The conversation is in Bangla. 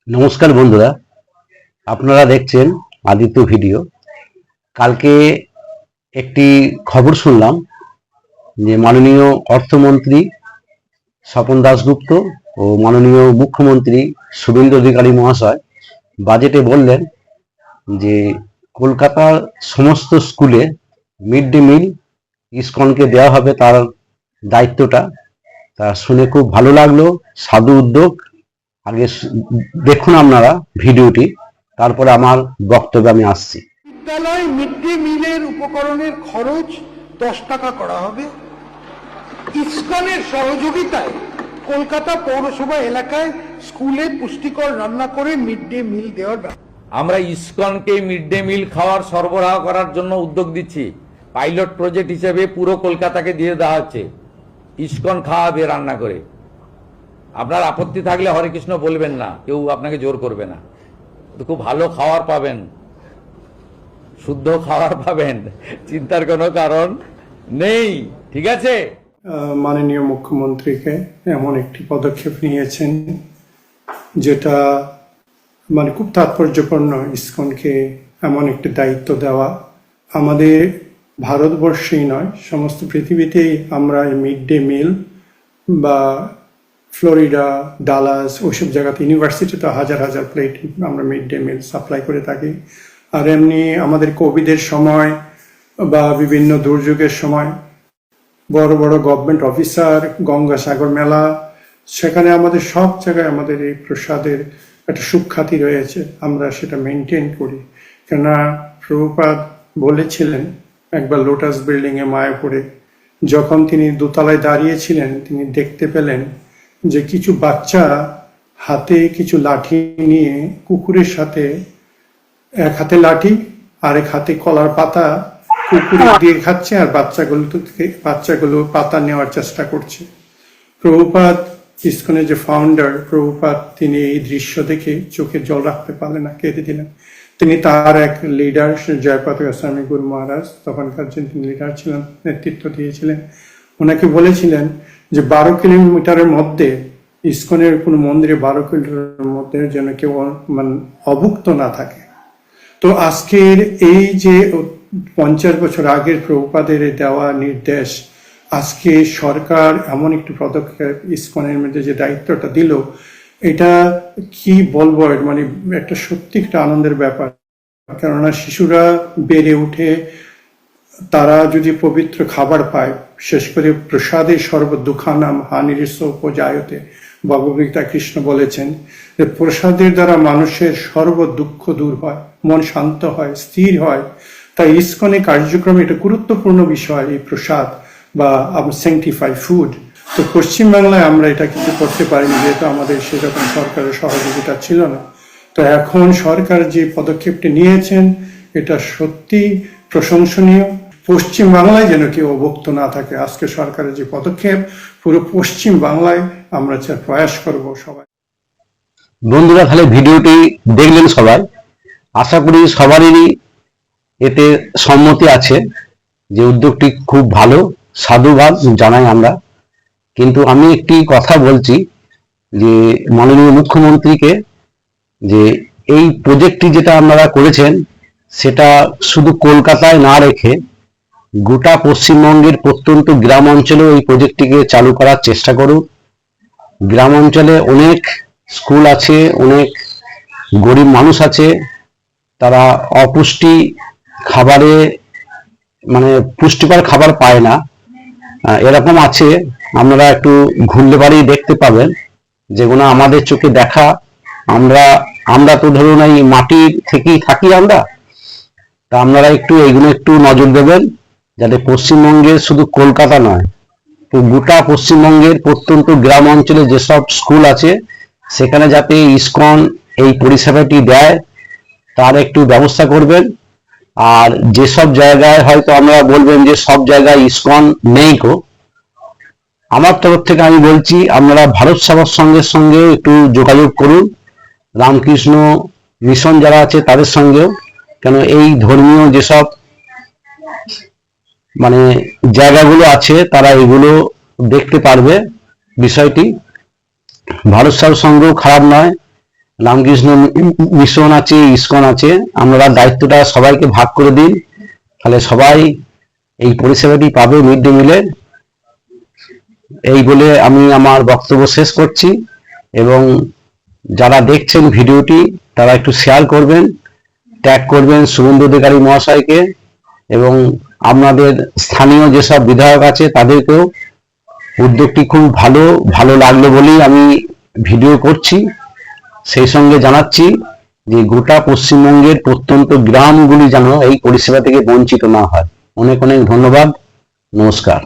নমস্কার বন্ধুরা, আপনারা দেখছেন আদিত্য ভিডিও। কালকে একটি খবর শুনলাম যে মাননীয় অর্থমন্ত্রী স্বপন দাশগুপ্ত ও মাননীয় মুখ্যমন্ত্রী শুভেন্দু অধিকারী মহাশয় বাজেটে বললেন যে কলকাতার সমস্ত স্কুলে মিড ডে মিল ইসকনকে দেওয়া হবে, তার দায়িত্বটা। তা শুনে খুব ভালো লাগলো, সাধু উদ্যোগ। আগে দেখুন আপনারা ভিডিওটি, তারপরে আমার বক্তব্যে আমি আসছি। বিদ্যালয় মিড ডে মিলের উপকরণের খরচ 10 টাকা করা হবে। ইসকনের সহযোগিতায় কলকাতা পৌরসভা এলাকায় স্কুলে পুষ্টিকর রান্না করে মিড ডে মিল দেওয়ার ব্যবস্থা। আমরা ইসকনকে মিড ডে মিল খাওয়ার সরবরাহ করার জন্য উদ্যোগ দিচ্ছি। পাইলট প্রজেক্ট হিসেবে পুরো কলকাতাকে দিয়ে দেওয়া হচ্ছে, ইসকন খাওয়াবে রান্না করে। আপনার আপত্তি থাকলে হরে কৃষ্ণ বলবেন না, কেউ আপনাকে জোর করবে না। খুব ভালো খাবার পাবেন, শুদ্ধ খাবার পাবেন, চিন্তার কোনো কারণ নেই। ঠিক আছে? মাননীয় মুখ্যমন্ত্রীকে এমন একটি পদক্ষেপ নিয়েছেন যেটা খুব তাৎপর্যপূর্ণ। ইসকনকে এমন একটি দায়িত্ব দেওয়া, আমাদের ভারতবর্ষেই নয় সমস্ত পৃথিবীতেই আমরা মিড ডে মিল বা ফ্লোরিডা, ডালাস ওইসব জায়গাতে ইউনিভার্সিটিতে হাজার হাজার প্লেট আমরা মিড ডে মিল সাপ্লাই করে থাকি। আর এমনি আমাদের কোভিডের সময় বা বিভিন্ন দুর্যোগের সময় বড় বড় গভর্নমেন্ট অফিসার, গঙ্গাসাগর মেলা, সেখানে আমাদের সব জায়গায় আমাদের এই প্রসাদের একটা সুখ্যাতি রয়েছে, আমরা সেটা মেনটেন করি। কেননা প্রভুপাদ বলেছিলেন একবার লোটাস বিল্ডিংয়ে মায়াপুরে, যখন তিনি দোতলায় দাঁড়িয়েছিলেন, তিনি দেখতে পেলেন যে কিছু বাচ্চা হাতে কিছু লাঠি নিয়ে কুকুরের সাথে, এক হাতে লাঠি আর এক হাতে কলার পাতা কুকুরে দিয়ে খাচ্ছে, আর বাচ্চাগুলো পাতা নেওয়ার চেষ্টা করছে। প্রভুপাদ, ইসকনের যে ফাউন্ডার প্রভুপাদ, তিনি এই দৃশ্য দেখে চোখে জল রাখতে পারলেন না, কেঁদে দিলেন। তিনি তার এক লিডার জয়পাত গোস্বামী গুরু মহারাজ, তখনকার যিনি লিডার ছিলেন, নেতৃত্ব দিয়েছিলেন, ওনাকে বলেছিলেন যে 12 কিলোমিটারের মধ্যে ইসকনের কোনো মন্দিরে 12 কিলোমিটারের মধ্যে যেন কেউ অভুক্ত না থাকে। তো আজকের এই যে 50 বছর আগের প্রভুপাদের দেওয়া নির্দেশ, আজকে সরকার এমন একটি পদক্ষেপ ইসকনের মধ্যে যে দায়িত্বটা দিল, এটা কি বলবো, একটা সত্যি একটা আনন্দের ব্যাপার। কেননা শিশুরা বেড়ে উঠে, তারা যদি পবিত্র খাবার পায়, শেষ করে প্রসাদের সর্বদুঃখানাম হানিরিস উপজায়তে, ভগবদ্গীতা কৃষ্ণ বলেছেন যে প্রসাদের দ্বারা মানুষের সর্ব দুঃখ দূর হয়, মন শান্ত হয়, স্থির হয়। তাই ইসকনে কার্যক্রমে এটা গুরুত্বপূর্ণ বিষয়, এই প্রসাদ বা স্যাংটিফাই ফুড। তো পশ্চিমবাংলায় আমরা এটা কিছু করতে পারিনি, যেহেতু আমাদের সেরকম সরকারের সহযোগিতা ছিল না। তো এখন সরকার যে পদক্ষেপটি নিয়েছেন, এটা সত্যি প্রশংসনীয়। পশ্চিম বাংলায় যেন কেউ অভুক্ত না থাকে, আজকে সরকারের যে পদক্ষেপ, পুরো পশ্চিম বাংলায় আমরা প্রয়াস করব সবাই। বন্ধুরা, তাহলে ভিডিওটি দেখলেন সবাই, আশা করি সবারই এতে সম্মতি আছে যে উদ্যোগটি খুব ভালো, সাধুবাদ জানাই আমরা। কিন্তু আমি একটি কথা বলছি যে মাননীয় মুখ্যমন্ত্রীকে, যে এই প্রজেক্টটি যেটা আপনারা করেছেন, সেটা শুধু কলকাতায় না রেখে গোটা পশ্চিমবঙ্গের প্রত্যন্ত গ্রাম অঞ্চলেও এই প্রজেক্টটিকে চালু করার চেষ্টা করুন। গ্রাম অঞ্চলে অনেক স্কুল আছে, অনেক গরিব মানুষ আছে, তারা অপুষ্টি খাবারে পুষ্টিকর খাবার পায় না, এরকম আছে। আপনারা একটু ঘুরলে বাড়ি দেখতে পাবেন, যেগুলো আমাদের চোখে দেখা। আমরা তো ধরুন এই মাটির থেকেই থাকি আমরা, তা আপনারা একটু এইগুলো একটু নজর দেবেন, যাতে পশ্চিমবঙ্গের শুধু কলকাতা নয়, গোটা পশ্চিমবঙ্গের প্রত্যন্ত গ্রাম অঞ্চলে যেসব স্কুল আছে, সেখানে যাতে ইসকন এই পরিষেবাটি দেয়, তার একটু ব্যবস্থা করবেন। আর যেসব জায়গায় হয়তো আমরা বলবেন যে সব জায়গায় ইসকন নেই গো, আমার তরফ থেকে আমি বলছি, আপনারা ভারত সেবার সঙ্গে একটু যোগাযোগ করুন, রামকৃষ্ণ মিশন যারা আছে তাদের সঙ্গেও। কেন এই ধর্মীয় যেসব জায়গাগুলো আছে, তারা এগুলো দেখতে পারবে। বিষয়টি ভারত সেবার সঙ্গেও খারাপ নয়, রামকৃষ্ণ মিশন আছে, ইসকন আছে, আপনারা দায়িত্বটা সবাইকে ভাগ করে দিন, তাহলে সবাই এই পরিষেবাটি পাবে মিড ডে মিলের। এই বলে আমি আমার বক্তব্য শেষ করছি, এবং যারা দেখছেন ভিডিওটি তারা একটু শেয়ার করবেন, ট্যাগ করবেন শুভেন্দু অধিকারী মহাশয়কে, এবং আপনাদের স্থানীয় যেসব বিধায়ক আছে তাদেরকেও। উদ্যোগটি খুব ভালো লাগলো বলেই আমি ভিডিও করছি। সেই সঙ্গে জানাচ্ছি যে গোটা পশ্চিমবঙ্গের প্রত্যন্ত গ্রামগুলি যেন এই পরিষেবা থেকে বঞ্চিত না হয়। অনেক অনেক ধন্যবাদ, নমস্কার।